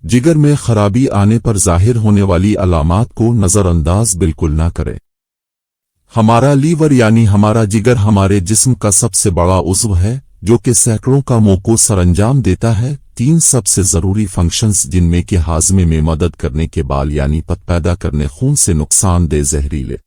जिगर में खराबी आने पर जाहिर होने वाली अलामात को नज़रअंदाज बिल्कुल ना करें। हमारा लीवर यानी हमारा जिगर हमारे जिस्म का सबसे बड़ा उज़्व है, जो कि सैकड़ों कामों को सरअंजाम देता है। 3 सबसे ज़रूरी फंक्शंस जिनमें कि हाज़मे में मदद करने के बाल यानी पत पैदा करने, खून से नुकसानदेह जहरीले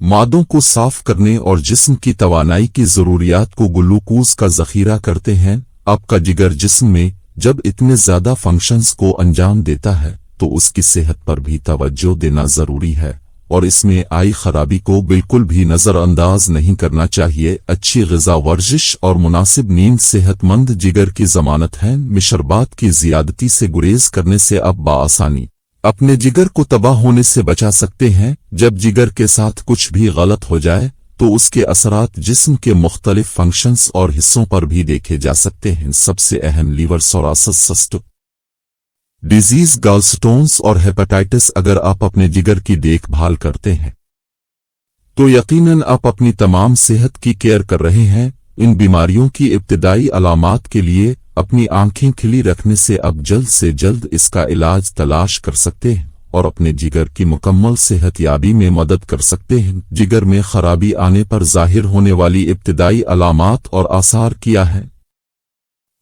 मादों को साफ करने और जिस्म की तवानाई की ज़रूरियात को ग्लूकोज का ज़ख़ीरा करते हैं। आपका जिगर जिस्म में जब इतने ज़्यादा फंक्शंस को अंजाम देता है तो उसकी सेहत पर भी तवज्जो देना ज़रूरी है और इसमें आई खराबी को बिल्कुल भी नज़रअंदाज नहीं करना चाहिए। अच्छी ग़िज़ा, वर्जिश और मुनासिब नींद सेहतमंद जिगर की ज़मानत है। मिशरबात की ज़ियादती से गुरेज करने से आप बआसानी अपने जिगर को तबाह होने से बचा सकते हैं। जब जिगर के साथ कुछ भी गलत हो जाए तो उसके असरात जिस्म के मुख्तलिफ फंक्शंस और हिस्सों पर भी देखे जा सकते हैं। सबसे अहम लीवर सोरासिस, सिस्ट डिजीज, गॉलस्टोन्स और हेपेटाइटिस। अगर आप अपने जिगर की देखभाल करते हैं तो यकीनन आप अपनी तमाम सेहत की केयर कर रहे हैं। इन बीमारियों की इब्तिदाई अलामात के लिए अपनी आंखें खिली रखने से अब जल्द से जल्द इसका इलाज तलाश कर सकते हैं और अपने जिगर की मुकम्मल सेहतयाबी में मदद कर सकते हैं। जिगर में खराबी आने पर जाहिर होने वाली इब्तिदाई अलामात और आसार क्या है?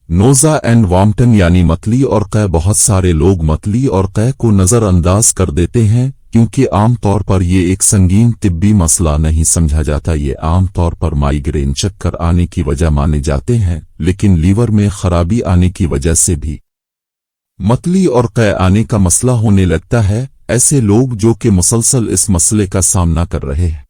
नोज़ा एंड वॉमिटिंग यानी मतली और कै। बहुत सारे लोग मतली और कै को नज़रअंदाज कर देते हैं क्योंकि आम तौर पर ये एक संगीन तिब्बी मसला नहीं समझा जाता। ये आम तौर पर माइग्रेन, चक्कर आने की वजह माने जाते हैं, लेकिन लीवर में खराबी आने की वजह से भी मतली और कै आने का मसला होने लगता है। ऐसे लोग जो कि मुसलसल इस मसले का सामना कर रहे हैं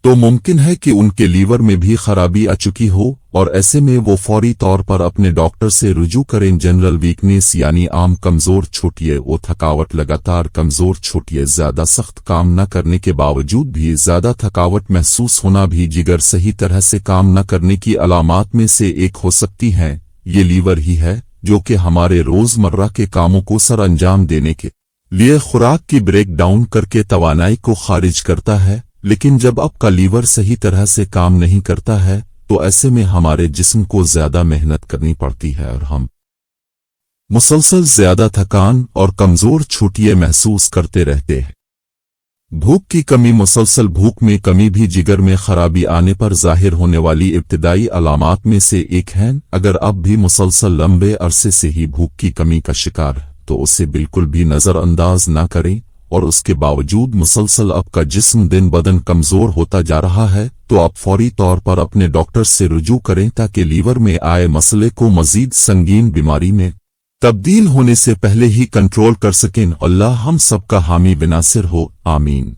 तो मुमकिन है कि उनके लीवर में भी खराबी आ चुकी हो और ऐसे में वो फौरी तौर पर अपने डॉक्टर से रुजू करें। जनरल वीकनेस यानी आम कमजोर छूटिए, वो थकावट, लगातार कमजोर छूटिए, ज्यादा सख्त काम न करने के बावजूद भी ज्यादा थकावट महसूस होना भी जिगर सही तरह से काम न करने की अलामात में से एक हो सकती है। ये लीवर ही है जो कि हमारे रोजमर्रा के कामों को सरअंजाम देने के लिए खुराक की ब्रेक डाउन करके तवानाई को खारिज करता है। लेकिन जब आपका लीवर सही तरह से काम नहीं करता है तो ऐसे में हमारे जिस्म को ज्यादा मेहनत करनी पड़ती है और हम मुसलसल ज्यादा थकान और कमजोर छूटिए महसूस करते रहते हैं। भूख की कमी, मुसलसल भूख में कमी भी जिगर में खराबी आने पर जाहिर होने वाली इब्तिदाई अलामात में से एक है। अगर आप भी मुसलसल लंबे अरसे से ही भूख की कमी का शिकार है तो उसे बिल्कुल भी नजरअंदाज ना करें और उसके बावजूद मुसलसल आपका जिस्म दिन बदन कमजोर होता जा रहा है तो आप फौरी तौर पर अपने डॉक्टर से रुजू करें ताकि लीवर में आए मसले को मजीद संगीन बीमारी में तब्दील होने से पहले ही कंट्रोल कर सकें। अल्लाह हम सबका हामी बिनासिर हो, आमीन।